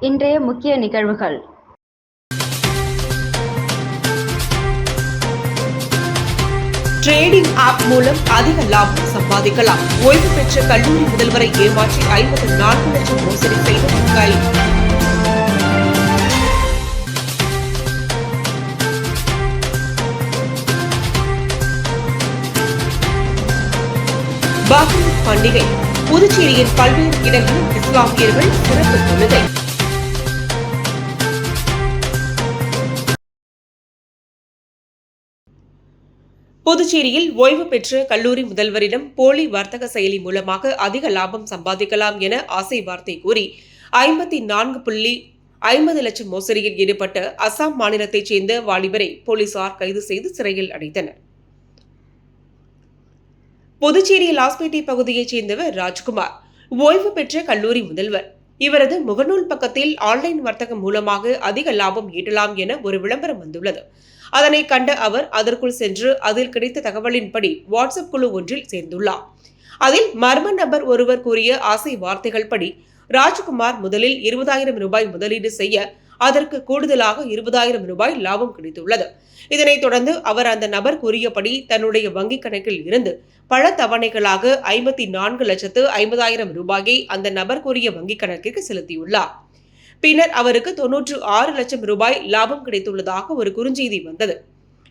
இன்றைய முக்கிய நிகழ்வுகள். ட்ரேடிங் ஆப் மூலம் அதிக லாபம் சம்பாதிக்கலாம். ஓய்வு பெற்ற கல்லூரி முதல்வரை ஏமாற்றி 54 லட்சம் மோசடி செய்த கைது. பக்ரீத் பண்டிகை. புதுச்சேரியின் பல்வேறு இடங்களில் இஸ்லாமியர்கள் சிறப்பு தொழுகை. புதுச்சேரியில் ஓய்வு பெற்ற கல்லூரி முதல்வரிடம் போலி வர்த்தக செயலி மூலமாக அதிக லாபம் சம்பாதிக்கலாம் என ஆசை வார்த்தை கூறி 54.50 லட்சம் மோசடியில் ஈடுபட்ட அசாம் மாநிலத்தைச் சேர்ந்த வாலிபரை போலீசார் கைது செய்து சிறையில் அடைத்தனர். புதுச்சேரி லாஸ்பேட்டை பகுதியைச் சேர்ந்தவர் ராஜ்குமார், ஓய்வு பெற்ற கல்லூரி முதல்வர். இவரது முகநூல் பக்கத்தில் ஆன்லைன் வர்த்தகம் மூலமாக அதிக லாபம் ஈட்டலாம் என ஒரு விளம்பரம் வந்துள்ளது. அதனை கண்ட அவர் அதற்குள் சென்று அதில் கிடைத்த தகவலின்படி வாட்ஸ்அப் குழு ஒன்றில் சேர்ந்துள்ளார். அதில் மர்ம நபர் ஒருவர் கூறிய ஆசை வார்த்தைகள் படி ராஜ்குமார் முதலில் 20,000 ரூபாய் முதலீடு செய்ய அதற்கு கூடுதலாக 20,000 ரூபாய் லாபம் கிடைத்துள்ளது. இதனைத் தொடர்ந்து அவர் அந்த நபர் கூறியபடி தன்னுடைய வங்கிக் கணக்கில் இருந்து பல தவணைகளாக 54,50,000 ரூபாயை அந்த நபர் கூறிய வங்கிக் கணக்கிற்கு செலுத்தியுள்ளார். பின்னர் அவருக்கு 96 லட்சம் ரூபாய் லாபம் கிடைத்துள்ளதாக ஒரு குறுஞ்செய்தி வந்தது.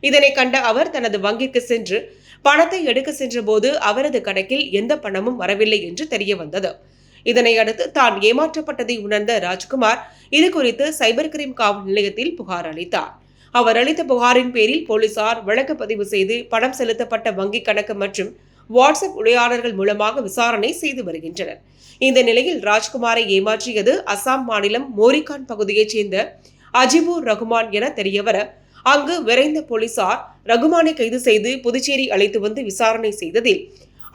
இதனை கண்ட அவர் தனது வங்கிற்கு சென்று பணத்தை எடுக்க சென்றபோது அவரது கணக்கில் எந்த பணமும் வரவில்லை என்று தெரிய வந்தது. இதனையடுத்து தான் ஏமாற்றப்பட்டதை உணர்ந்த ராஜ்குமார் இதுகுறித்து சைபர் கிரைம் காவல் நிலையத்தில் புகார் அளித்தார். அவர் அளித்த புகாரின் பேரில் போலீசார் வழக்கு பதிவு செய்து பணம் செலுத்தப்பட்ட வங்கிக் கணக்கு மற்றும் வாட்ஸ்அப் உரையாடல்கள் மூலமாக விசாரணை செய்து வருகின்றனர். இந்த நிலையில் ராஜ்குமாரை ஏமாற்றியது அசாம் மாநிலம் மோரிகான் பகுதியைச் சேர்ந்த அஜிபுர் ரகுமான் என தெரியவர அங்கு விரைந்த போலீசார் ரகுமானை கைது செய்து புதுச்சேரி அழைத்து வந்து விசாரணை செய்ததில்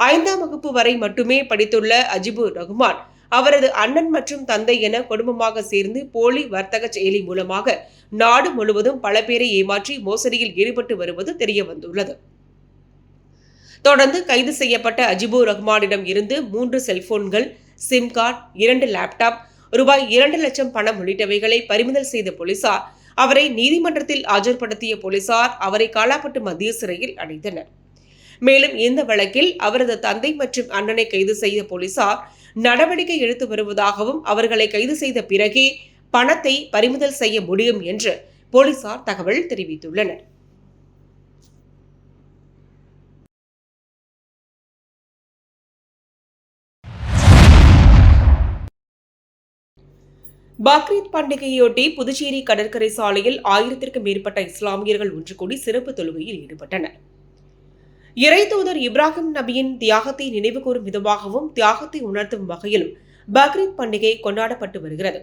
5ஆம் வகுப்பு வரை மட்டுமே படித்துள்ள அஜிபுர் ரகுமான் அவரது அண்ணன் மற்றும் தந்தை என குடும்பமாக சேர்ந்து போலி வர்த்தக செயலி மூலமாக நாடு முழுவதும் பல பேரை ஏமாற்றி மோசடியில் ஈடுபட்டு வருவது தெரிய வந்துள்ளது. தொடர்ந்து கைது செய்யப்பட்ட அஜிபுர் ரஹ்மானிடம் இருந்து 3 செல்போன்கள், சிம் கார்டு, 2 லேப்டாப், ரூபாய் 2 லட்சம் பணம் உள்ளிட்டவைகளை பறிமுதல் செய்த போலீசார் அவரை நீதிமன்றத்தில் ஆஜர்படுத்திய போலீசார் அவரை காலாப்பட்டு மத்திய சிறையில் அடைத்தனர். மேலும் இந்த வழக்கில் அவரது தந்தை மற்றும் அண்ணனை கைது செய்த போலீசார் நடவடிக்கை எடுத்து வருவதாகவும் அவர்களை கைது செய்த பிறகே பணத்தை பறிமுதல் செய்ய முடியும் என்று போலீசார் தகவல் தெரிவித்துள்ளனர். பக்ரீத் பண்டிகையொட்டி புதுச்சேரி கடற்கரை சாலையில் 1000க்கும் மேற்பட்ட இஸ்லாமியர்கள் ஒன்று கூடி சிறப்பு தொழுகையில் ஈடுபட்டனர். இறை தூதர் இப்ராஹிம் நபியின் தியாகத்தை நினைவுகூரும் விதமாகவும் தியாகத்தை உணர்த்தும் வகையிலும் பக்ரீத் பண்டிகை கொண்டாடப்பட்டு வருகிறது.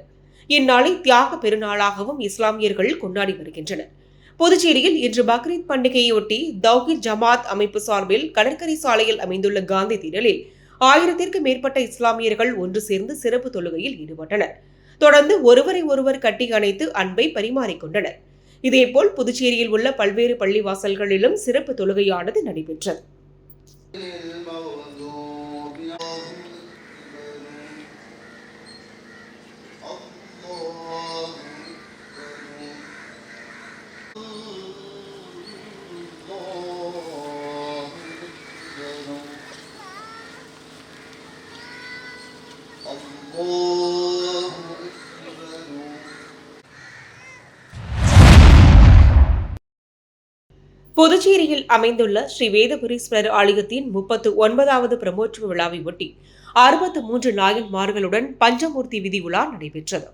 இந்நாளை தியாக பெருநாளாகவும் இஸ்லாமியர்கள் கொண்டாடி வருகின்றனர். புதுச்சேரியில் இன்று பக்ரீத் பண்டிகையொட்டி தௌஹீத் ஜமாத் அமைப்பு சார்பில் கடற்கரை சாலையில் அமைந்துள்ள காந்தி திடலில் 1000க்கும் மேற்பட்ட இஸ்லாமியர்கள் ஒன்று சேர்ந்து சிறப்பு தொழுகையில் ஈடுபட்டனர். தொடர்ந்து ஒருவரை ஒருவர் கட்டி அணைத்து அன்பை பரிமாறிக்கொண்டனர். இதேபோல் புதுச்சேரியில் உள்ள பல்வேறு பள்ளிவாசல்களிலும் சிறப்பு தொழுகையானது நடைபெற்றது. புதுச்சேரியில் அமைந்துள்ள ஸ்ரீ வேதபுரீஸ்வரர் ஆலயத்தின் 39வது பிரமோற்சவ விழாவை ஒட்டி 63 நாயன்மார்களுடன் பஞ்சமூர்த்தி விதி உலா நடைபெற்றது.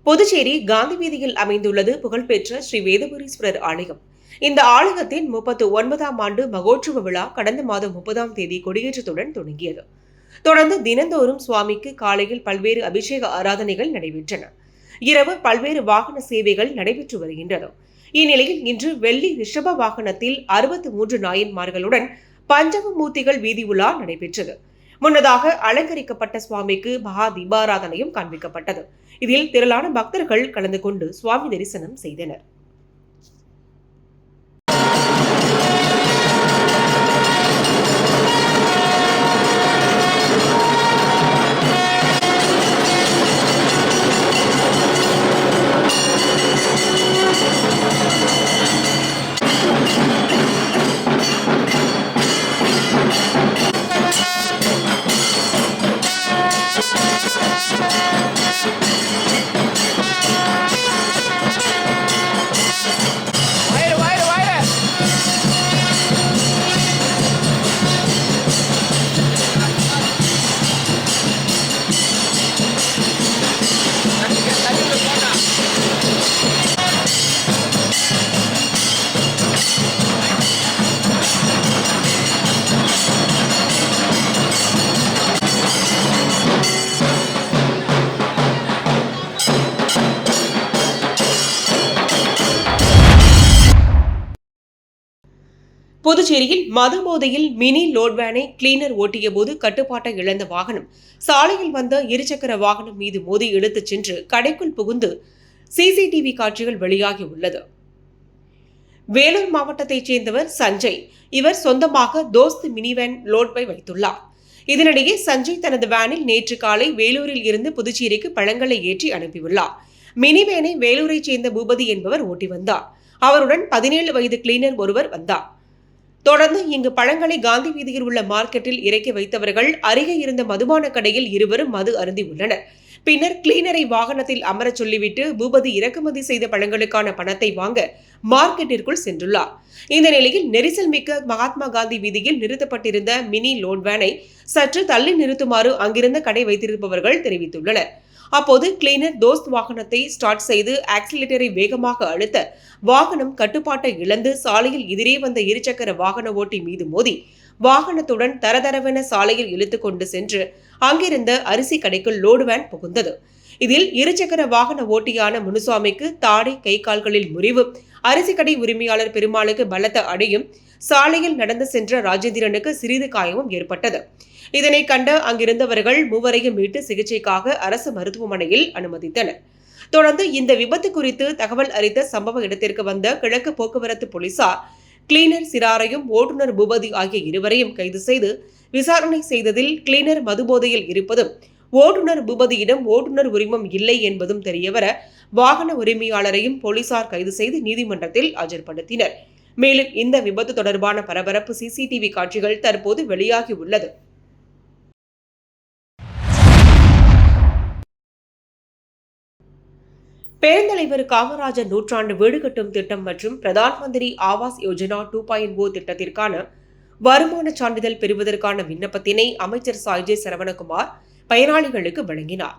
புதுச்சேரி காந்தி வீதியில் அமைந்துள்ளது புகழ்பெற்ற ஸ்ரீ வேதபுரீஸ்வரர் ஆலயம். இந்த ஆலயத்தின் 39ஆம் ஆண்டு மகோற்சவ விழா கடந்த மாதம் 30ஆம் தேதி கொடியேற்றத்துடன் தொடங்கியது. தொடர்ந்து தினந்தோறும் சுவாமிக்கு காலையில் பல்வேறு அபிஷேக ஆராதனைகள் நடைபெற்றன. இரவு பல்வேறு வாகன சேவைகள் நடைபெற்று வருகின்றன. இந்நிலையில் இன்று வெள்ளி ரிஷப வாகனத்தில் 63 நாயன்மார்களுடன் பஞ்சமூர்த்திகள் வீதி உலா நடைபெற்றது. முன்னதாக அலங்கரிக்கப்பட்ட சுவாமிக்கு மகா தீபாராதனையும் காண்பிக்கப்பட்டது. இதில் திரளான பக்தர்கள் கலந்து கொண்டு சுவாமி தரிசனம் செய்தனர். புதுச்சேரியில் மது போதையில் மினி லோட் வேனை கிளீனர் ஓட்டிய போது கட்டுப்பாட்டை இழந்த வாகனம் சாலையில் வந்த இருசக்கர வாகனம் மீது மோதி இழுத்துச் சென்று கடைக்குள் புகுந்து சிசிடிவி காட்சிகள் வெளியாகியுள்ளது. வேலூர் மாவட்டத்தைச் சேர்ந்தவர் சஞ்சய். இவர் சொந்தமாக தோஸ்த் மினி வேன் லோட் வைத்துள்ளார். இதனிடையே சஞ்சய் தனது வேனில் நேற்று காலை வேலூரில் இருந்து புதுச்சேரிக்கு பழங்களை ஏற்றி அனுப்பியுள்ளார். மினி வேனை வேலூரைச் சேர்ந்த பூபதி என்பவர் ஓட்டி வந்தார். அவருடன் 17 வயது கிளீனர் ஒருவர் வந்தார். தொடர்ந்து இங்கு பழங்களை காந்தி வீதியில் உள்ள மார்க்கெட்டில் இறக்கி வைத்தவர்கள் அருகே இருந்த மதுபான கடையில் இருவரும் மது அருந்தி உள்ளனர். பின்னர் கிளீனரை வாகனத்தில் அமரச் சொல்லிவிட்டு பூபதி இறக்குமதி செய்த பழங்களுக்கான பணத்தை வாங்க மார்க்கெட்டிற்குள் சென்றுள்ளார். இந்த நிலையில் நெரிசல் மிக்க மகாத்மா காந்தி வீதியில் நிறுத்தப்பட்டிருந்த மினி லோட் வேனை சற்று தள்ளி நிறுத்துமாறு அங்கிருந்த கடை வைத்திருப்பவர்கள் தெரிவித்துள்ளனர். அப்போது கிளீனர் தோஸ்த் வாகனத்தை ஸ்டார்ட் செய்து ஆக்சிலேட்டரை வேகமாக அழுத்த வாகனம் கட்டுப்பாட்டை இழந்து சாலையில் எதிரே வந்த இருசக்கர வாகன ஓட்டி மீது மோதி வாகனத்துடன் தரதரவென சாலையில் இழுத்துக் கொண்டு சென்று அங்கிருந்த அரிசி கடைக்குள் லோடு வேன் புகுந்தது. இதில் இருசக்கர வாகன ஓட்டியான முனுசாமிக்கு தாடை கை கால்களில் முறிவு, அரிசி கடை உரிமையாளர் பெருமாளுக்கு பலத்த அடியும், சாலையில் நடந்து சென்ற ராஜேந்திரனுக்கு சிறிது காயமும் ஏற்பட்டது. இதனை கண்ட அங்கிருந்தவர்கள் மூவரையும் மீட்டு சிகிச்சைக்காக அரசு மருத்துவமனையில் அனுமதித்தனர். தொடர்ந்து இந்த விபத்து குறித்து தகவல் அறிந்த சம்பவ இடத்திற்கு வந்த கிழக்கு போக்குவரத்து போலீசார் கிளீனர் சிறாரையும் ஓட்டுநர் பூபதி ஆகிய இருவரையும் கைது செய்து விசாரணை செய்ததில் கிளீனர் மதுபோதையில் இருப்பதும் ஓட்டுநர் பூபதியிடம் ஓட்டுநர் உரிமம் இல்லை என்பதும் தெரியவர வாகன உரிமையாளரையும் போலீசார் கைது செய்து நீதிமன்றத்தில் ஆஜர்படுத்தினர். மேலும் இந்த விபத்து தொடர்பான பரபரப்பு சிசிடிவி காட்சிகள் தற்போது வெளியாகியுள்ளது. பெருந்தலைவர் காமராஜர் நூற்றாண்டு வீடு கட்டும் திட்டம் மற்றும் பிரதான் மந்திரி ஆவாஸ் யோஜனா 2.0 திட்டத்திற்கான வருமான சான்றிதழ் பெறுவதற்கான விண்ணப்பத்தினை அமைச்சர் சாய்ஜே சரவணகுமார் பயனாளிகளுக்கு வழங்கினார்.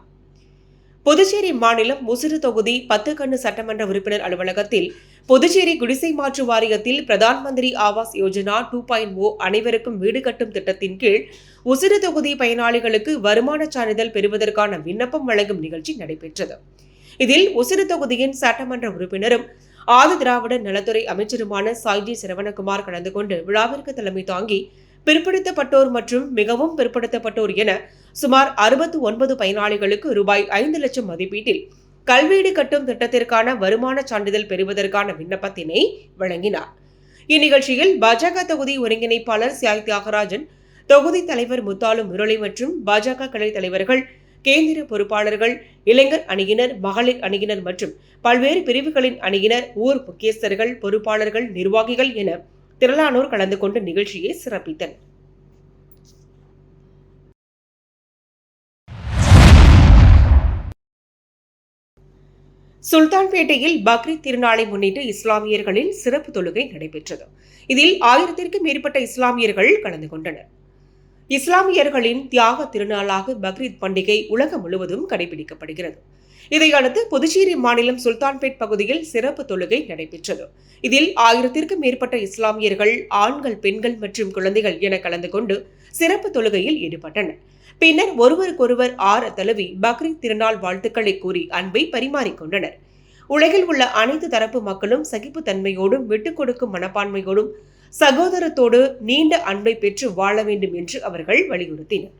புதுச்சேரி மாநிலம் முசிறு தொகுதி 10 கண்ணு சட்டமன்ற உறுப்பினர் அலுவலகத்தில் புதுச்சேரி குடிசை மாற்று வாரியத்தில் பிரதான் மந்திரி ஆவாஸ் யோஜனா 2.0 அனைவருக்கும் வீடு கட்டும் திட்டத்தின் கீழ் உசிறு தொகுதி பயனாளிகளுக்கு வருமான சான்றிதழ் பெறுவதற்கான விண்ணப்பம் வழங்கும் நிகழ்ச்சி நடைபெற்றது. இதில் உசிறு தொகுதியின் சட்டமன்ற உறுப்பினரும் ஆதி திராவிட நலத்துறை அமைச்சருமான சாய்ஜி சரவணகுமார் கலந்து கொண்டு விழாவிற்கு தலைமை தாங்கி பிற்படுத்தப்பட்டோர் மற்றும் மிகவும் பிற்படுத்தப்பட்டோர் என சுமார் 69 பயனாளிகளுக்கு ரூபாய் 5 லட்சம் மதிப்பீட்டில் கல்வீடு கட்டும் திட்டத்திற்கான வருமான சான்றிதழ் பெறுவதற்கான விண்ணப்பத்தினை வழங்கினார். இந்நிகழ்ச்சியில் பாஜக தொகுதி ஒருங்கிணைப்பாளர் சியாய் தியாகராஜன், தொகுதி தலைவர் முத்தாலு முரளி மற்றும் பாஜக கிளை தலைவர்கள், கேந்திர பொறுப்பாளர்கள், இளைஞர் அணியினர், மகளிர் அணியினர் மற்றும் பல்வேறு பிரிவுகளின் அணியினர், ஊர் முக்கியஸ்தர்கள், பொறுப்பாளர்கள், நிர்வாகிகள் என திரளானோர் கலந்து கொண்டு நிகழ்ச்சியை சிறப்பித்தனர். சுல்தான்பேட்டையில் பக்ரீத் திருநாளை முன்னிட்டு இஸ்லாமியர்களின் சிறப்பு தொழுகை நடைபெற்றது. இதில் 1000க்கும் மேற்பட்ட இஸ்லாமியர்கள் கலந்து கொண்டனர். இஸ்லாமியர்களின் தியாக திருநாளாக பக்ரீத் பண்டிகை உலகம் முழுவதும் கடைபிடிக்கப்படுகிறது. இதையடுத்து புதுச்சேரி மாநிலம் சுல்தான்பேட் பகுதியில் சிறப்பு தொழுகை நடைபெற்றது. இதில் 1000க்கும் மேற்பட்ட இஸ்லாமியர்கள் ஆண்கள், பெண்கள் மற்றும் குழந்தைகள் என கலந்து கொண்டு சிறப்பு தொழுகையில் ஈடுபட்டனர். பின்னர் ஒருவருக்கொருவர் ஆற தழுவி பக்ரீத் திருநாள் வாழ்த்துக்களை கூறி அன்பை பரிமாறிக்கொண்டனர். உலகில் உள்ள அனைத்து தரப்பு மக்களும் சகிப்புத்தன்மையோடும் விட்டுக் கொடுக்கும் மனப்பான்மையோடும் சகோதரத்தோடு நீண்ட அன்பை பெற்று வாழ வேண்டும் என்று அவர்கள் வலியுறுத்தினர்.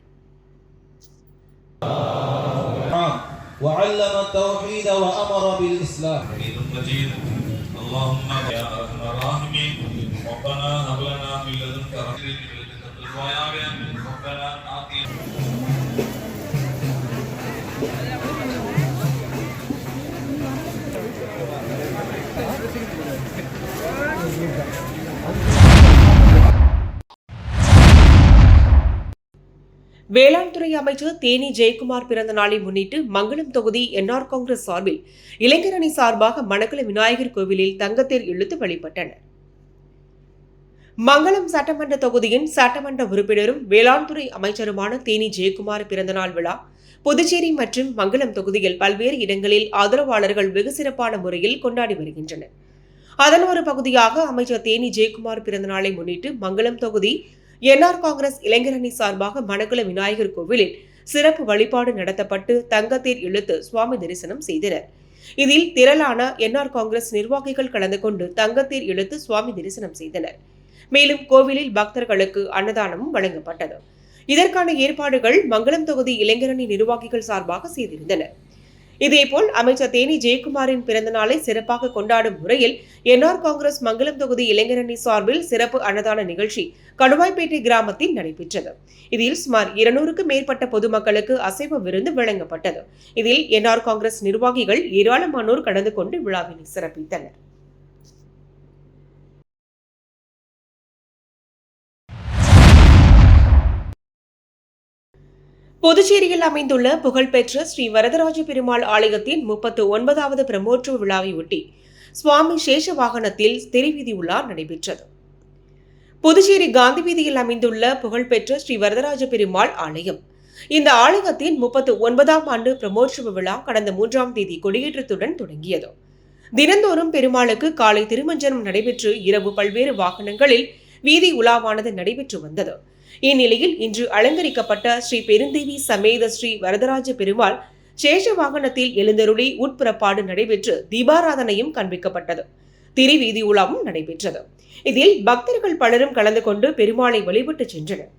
வேளாண் துறை அமைச்சர் தேனி ஜெயக்குமார் பிறந்த நாளை முன்னிட்டு மங்களம் தொகுதி என்ஆர் காங்கிரஸ் சார்பில் இளைஞர் அணி சார்பாக மணக்குள விநாயகர் கோவிலில் தங்கத்தேர் இழுத்து வழிபட்டனர். மங்களம் சட்டமன்ற தொகுதியின் சட்டமன்ற உறுப்பினரும் வேளாண் துறை அமைச்சருமான தேனி ஜெயக்குமார் பிறந்தநாள் விழா புதுச்சேரி மற்றும் மங்களம் தொகுதியில் பல்வேறு இடங்களில் ஆதரவாளர்கள் வெகு சிறப்பான முறையில் கொண்டாடி வருகின்றனர். அதன் ஒரு பகுதியாக அமைச்சர் தேனி ஜெயக்குமார் பிறந்தநாளை முன்னிட்டு மங்களம் தொகுதி என்ஆர் காங்கிரஸ் இளைஞர் அணி சார்பாக மணக்குள விநாயகர் கோவிலில் சிறப்பு வழிபாடு நடத்தப்பட்டு தங்கத்தேர் இழுத்து சுவாமி தரிசனம் செய்தனர். இதில் திரளான என்ஆர் காங்கிரஸ் நிர்வாகிகள் கலந்து கொண்டு தங்கத்தேர் இழுத்து சுவாமி தரிசனம் செய்தனர். மேலும் கோவிலில் பக்தர்களுக்கு அன்னதானமும் வழங்கப்பட்டது. இதற்கான ஏற்பாடுகள் மங்களம் தொகுதி இளைஞரணி நிர்வாகிகள் சார்பாக செய்திருந்தனர். இதேபோல் அமைச்சர் தேனி ஜெயக்குமாரின் பிறந்த நாளை சிறப்பாக கொண்டாடும் முறையில் என்ஆர் காங்கிரஸ் மங்களம் தொகுதி இளைஞரணி சார்பில் சிறப்பு அன்னதான நிகழ்ச்சி கணுவாய்பேட்டை கிராமத்தில் நடைபெற்றது. இதில் சுமார் 200க்கும் மேற்பட்ட பொதுமக்களுக்கு அசைவ விருந்து வழங்கப்பட்டது. இதில் என்ஆர் காங்கிரஸ் நிர்வாகிகள் ஏராளமானோர் கலந்து கொண்டு விழாவினை சிறப்பித்தனர். புதுச்சேரியில் அமைந்துள்ள புகழ்பெற்ற ஸ்ரீ வரதராஜ பெருமாள் ஆலயத்தின் 39வது பிரம்மோற்சவ விழாவை ஒட்டி சுவாமி சேஷ வாகனத்தில் திருவீதி உலா நடைபெற்றது. புதுச்சேரி காந்தி வீதியில் அமைந்துள்ள புகழ்பெற்ற ஸ்ரீ வரதராஜ பெருமாள் ஆலயம். இந்த ஆலயத்தின் 39ஆம் ஆண்டு பிரம்மோற்சவ விழா கடந்த 3ஆம் தேதி கொடியேற்றத்துடன் தொடங்கியது. தினந்தோறும் பெருமாளுக்கு காலை திருமஞ்சனம் நடைபெற்று இரவு பல்வேறு வாகனங்களில் வீதி உலாவானது நடைபெற்று வந்தது. இந்நிலையில் இன்று அலங்கரிக்கப்பட்ட ஸ்ரீ பெருந்தேவி சமேத ஸ்ரீ வரதராஜ பெருமாள் சேஷ வாகனத்தில் எழுந்தருளி உட்புறப்பாடு நடைபெற்று தீபாராதனையும் காண்பிக்கப்பட்டது. திருவீதி உலாவும் நடைபெற்றது. இதில் பக்தர்கள் பலரும் கலந்து கொண்டு பெருமாளை வழிபட்டு சென்றனர்.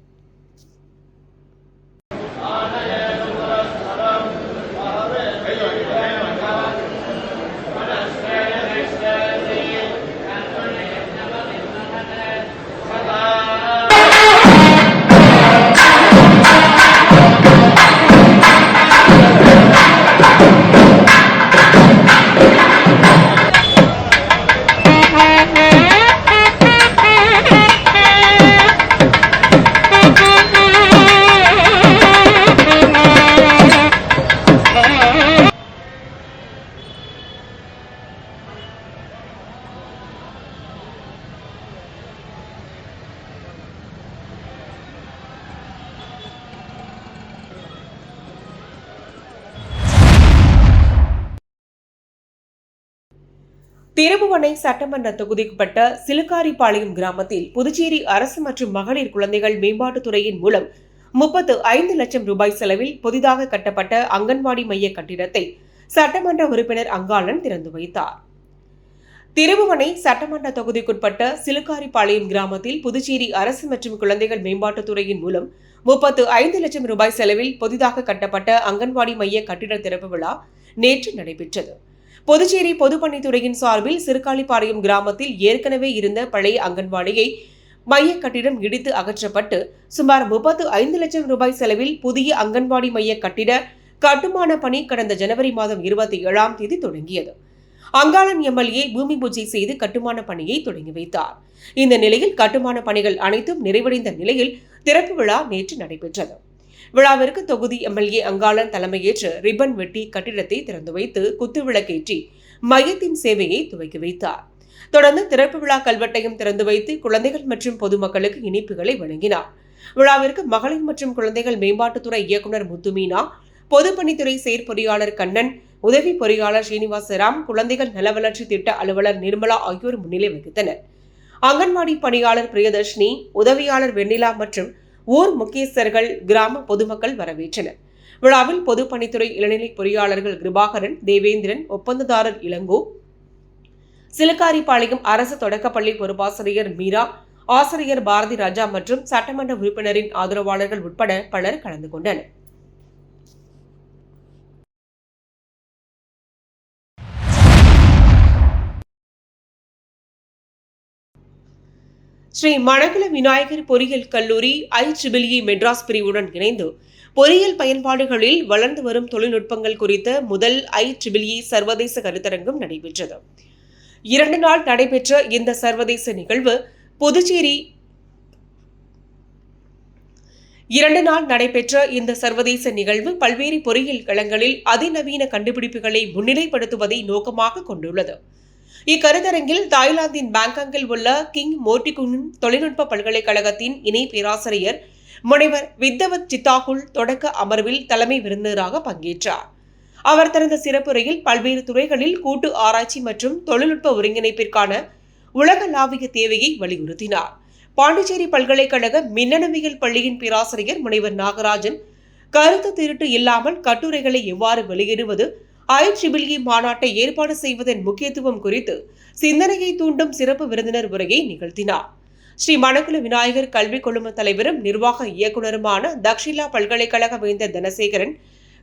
திருபுவனை சட்டமன்ற தொகுதிக்குட்பட்ட சிலுக்காரிபாளையம் கிராமத்தில் புதுச்சேரி அரசு மற்றும் மகளிர் குழந்தைகள் மேம்பாட்டுத்துறையின் மூலம் 35 லட்சம் ரூபாய் செலவில் புதிதாக கட்டப்பட்ட அங்கன்வாடி மைய கட்டிடத்தை சட்டமன்ற உறுப்பினர் அங்காளன் திறந்து வைத்தார். திருபுவனை சட்டமன்ற தொகுதிக்குட்பட்ட சிலுக்காரிபாளையம் கிராமத்தில் புதுச்சேரி அரசு மற்றும் குழந்தைகள் மேம்பாட்டுத்துறையின் மூலம் 35 லட்சம் ரூபாய் செலவில் புதிதாக கட்டப்பட்ட அங்கன்வாடி மைய கட்டிட திறப்பு விழா நேற்று நடைபெற்றது. புதுச்சேரி பொதுப்பணித்துறையின் சார்பில் சிறுகாலிப்பாளையம் கிராமத்தில் ஏற்கனவே இருந்த பழைய அங்கன்வாடியை மைய கட்டிடம் இடித்து அகற்றப்பட்டு சுமார் 35 லட்சம் ரூபாய் செலவில் புதிய அங்கன்வாடி மைய கட்டிட கட்டுமான பணி கடந்த ஜனவரி மாதம் 27ஆம் தேதி தொடங்கியது. அங்காளன் எம்எல்ஏ பூமி பூஜை செய்து கட்டுமான பணியை தொடங்கி வைத்தார். இந்த நிலையில் கட்டுமான பணிகள் அனைத்தும் நிறைவடைந்த நிலையில் திறப்பு விழா நேற்று நடைபெற்றது. விழாவிற்கு தொகுதி எம்எல்ஏ அங்காளன் தலைமையேற்று ரிப்பன் வெட்டி கட்டிடத்தை திறந்து வைத்து குத்துவிளக்கேற்றி மையத்தின் சேவையை துவக்கி வைத்தார். தொடர்ந்து திறப்பு விழா கல்வெட்டையும் திறந்து வைத்து குழந்தைகள் மற்றும் பொதுமக்களுக்கு இனிப்புகளை வழங்கினார். விழாவிற்கு மகளிர் மற்றும் குழந்தைகள் மேம்பாட்டுத்துறை இயக்குநர் முத்துமீனா, பொதுப்பணித்துறை செயற்பொறியாளர் கண்ணன், உதவி பொறியாளர் ஸ்ரீனிவாசராம், குழந்தைகள் நல வளர்ச்சி திட்ட அலுவலர் நிர்மலா ஆகியோர் முன்னிலை வகித்தனர். அங்கன்வாடி பணியாளர் பிரியதர்ஷினி, உதவியாளர் வெண்ணிலா மற்றும் ஊர் முக்கியஸ்தர்கள், கிராம பொதுமக்கள் வரவேற்றனர். விழாவில் பொதுப்பணித்துறை இளநிலை பொறியாளர்கள் கிருபாகரன், தேவேந்திரன், ஒப்பந்ததாரர் இளங்கோ, சிலுக்காரிபாளையம் அரசு தொடக்கப்பள்ளி பொறுப்பாசிரியர் மீரா, ஆசிரியர் பாரதி ராஜா மற்றும் சட்டமன்ற உறுப்பினரின் ஆதரவாளர்கள் உட்பட பலர் கலந்து கொண்டனர். ஸ்ரீ மணக்குள விநாயகர் பொறியியல் கல்லூரி IEEE மெட்ராஸ் பிரிவுடன் இணைந்து பொறியியல் பயன்பாடுகளில் வளர்ந்து வரும் தொழில்நுட்பங்கள் குறித்த முதல் IEEE சர்வதேச கருத்தரங்கம் நடைபெற்றது. 2 நாள் நடைபெற்ற இந்த சர்வதேச நிகழ்வு புதுச்சேரி பல்வேறு பொறியியல் களங்களில் அதிநவீன கண்டுபிடிப்புகளை முன்னிலைப்படுத்துவதை நோக்கமாக கொண்டுள்ளது. இக்கருத்தரங்கில் தாய்லாந்தின் பாங்காங்கில் உள்ள கிங் மோட்டிகுன் தொழில்நுட்ப பல்கலைக்கழகத்தின் இணை பேராசிரியர் முனைவர் வித்தவத் சித்தாகுல் தொடக்க அமர்வில் தலைமை விருந்தினராக பங்கேற்றார். அவர் தனது சிறப்புரையில் பல்வேறு துறைகளில் கூட்டு ஆராய்ச்சி மற்றும் தொழில்நுட்ப ஒருங்கிணைப்பிற்கான உலகளாவிய தேவையை வலியுறுத்தினார். பாண்டிச்சேரி பல்கலைக்கழக மின்னணுவியல் பள்ளியின் பேராசிரியர் முனைவர் நாகராஜன் கருத்து திருட்டு இல்லாமல் கட்டுரைகளை எவ்வாறு வெளியிடுவது, IEEE மாநாட்டை ஏற்பாடு செய்வதன் முக்கியத்துவம் குறித்து சிந்தனையை தூண்டும் சிறப்பு விருந்தினர் உரையை நிகழ்த்தினார். ஸ்ரீ மணக்குள விநாயகர் கல்விக் குழும தலைவரும் நிர்வாக இயக்குநருமான தக்ஷிலா பல்கலைக்கழக வேந்தர் தனசேகரன்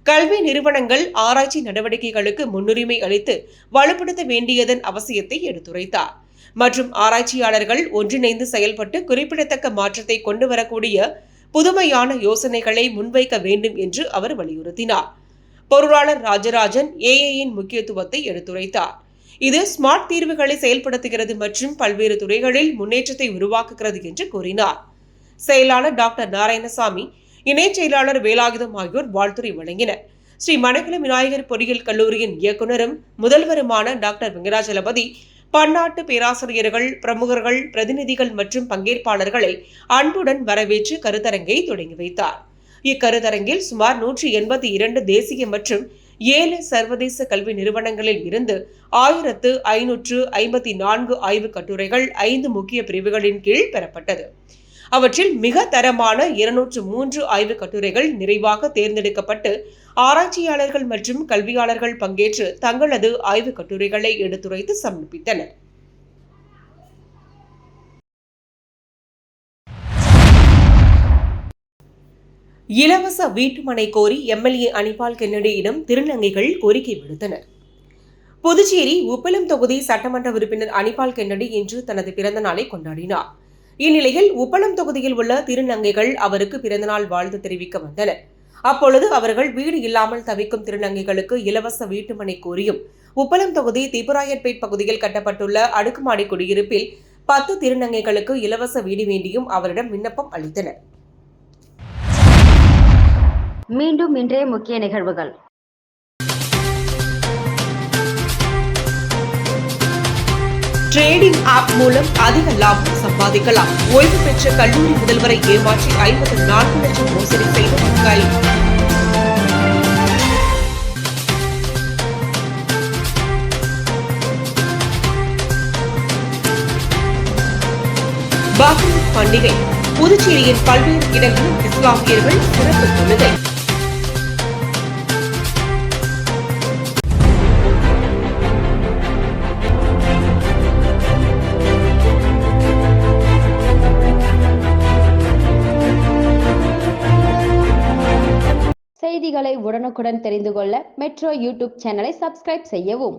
கல்வி நிறுவனங்கள் ஆராய்ச்சி நடவடிக்கைகளுக்கு முன்னுரிமை அளித்து வலுப்படுத்த வேண்டியதன் அவசியத்தை எடுத்துரைத்தார். மற்றும் ஆராய்ச்சியாளர்கள் ஒன்றிணைந்து செயல்பட்டு குறிப்பிடத்தக்க மாற்றத்தை கொண்டு வரக்கூடிய புதுமையான யோசனைகளை முன்வைக்க வேண்டும் என்று அவர் வலியுறுத்தினார். பொருளாளர் ராஜராஜன் ஏஐயின் முக்கியத்துவத்தை எடுத்துரைத்தார். இது ஸ்மார்ட் தீர்வுகளை செயல்படுத்துகிறது மற்றும் பல்வேறு துறைகளில் முன்னேற்றத்தை உருவாக்குகிறது என்று கூறினார். செயலாளர் டாக்டர் நாராயணசாமி, இணைச் செயலாளர் வேலாயுதம் ஆகியோர் வாழ்த்துரை வழங்கினர். ஸ்ரீ மணக்குள விநாயகர் பொறியியல் கல்லூரியின் இயக்குநரும் முதல்வருமான டாக்டர் வெங்கடாஜலபதி பன்னாட்டு பேராசிரியர்கள், பிரமுகர்கள், பிரதிநிதிகள் மற்றும் பங்கேற்பாளர்களை அன்புடன் வரவேற்று கருத்தரங்கை தொடங்கி வைத்தார். இக்கருத்தரங்கில் சுமார் 182 தேசிய மற்றும் 7 சர்வதேச கல்வி நிறுவனங்களில் இருந்து 1554 ஆய்வுக் கட்டுரைகள் 5 முக்கிய பிரிவுகளின் கீழ் பெறப்பட்டது. அவற்றில் மிக தரமான 203 ஆய்வுக் கட்டுரைகள் நிறைவாக தேர்ந்தெடுக்கப்பட்டு ஆராய்ச்சியாளர்கள் மற்றும் கல்வியாளர்கள் பங்கேற்று தங்களது ஆய்வுக் கட்டுரைகளை எடுத்துரைத்து சமர்ப்பித்தனர். இலவச வீட்டுமனை கோரி எம்எல்ஏ அனிபால் கென்னடியிடம் திருநங்கைகள் கோரிக்கை விடுத்தனர். புதுச்சேரி உப்பளம் தொகுதி சட்டமன்ற உறுப்பினர் அனிபால் கென்னடி இன்று தனது பிறந்த நாளை கொண்டாடினார். இந்நிலையில் உப்பளம் தொகுதியில் உள்ள திருநங்கைகள் அவருக்கு பிறந்தநாள் வாழ்த்து தெரிவிக்க வந்தனர். அப்பொழுது அவர்கள் வீடு இல்லாமல் தவிக்கும் திருநங்கைகளுக்கு இலவச வீட்டுமனை கோரியும் உப்பளம் தொகுதி திபுராயர்பேட் பகுதியில் கட்டப்பட்டுள்ள அடுக்குமாடி குடியிருப்பில் 10 திருநங்கைகளுக்கு இலவச வீடு வேண்டியும் அவரிடம் விண்ணப்பம் அளித்தனர். மீண்டும் இன்றைய முக்கிய நிகழ்வுகள். ட்ரேடிங் ஆப் மூலம் அதிக லாபம் சம்பாதிக்கலாம். ஓய்வு பெற்ற கல்லூரி முதல்வரை ஏமாற்றி 54 லட்சம் மோசடி செய்த கைது. பக்ரீத் பண்டிகை புதுச்சேரியின் பல்வேறு இடங்களில் இஸ்லாமியர்கள் சிறப்பு தொழுகை. செய்திகளை உடனுக்குடன் தெரிந்து கொள்ள மெட்ரோ யூடியூப் சேனலை சப்ஸ்கிரைப் செய்யவும்.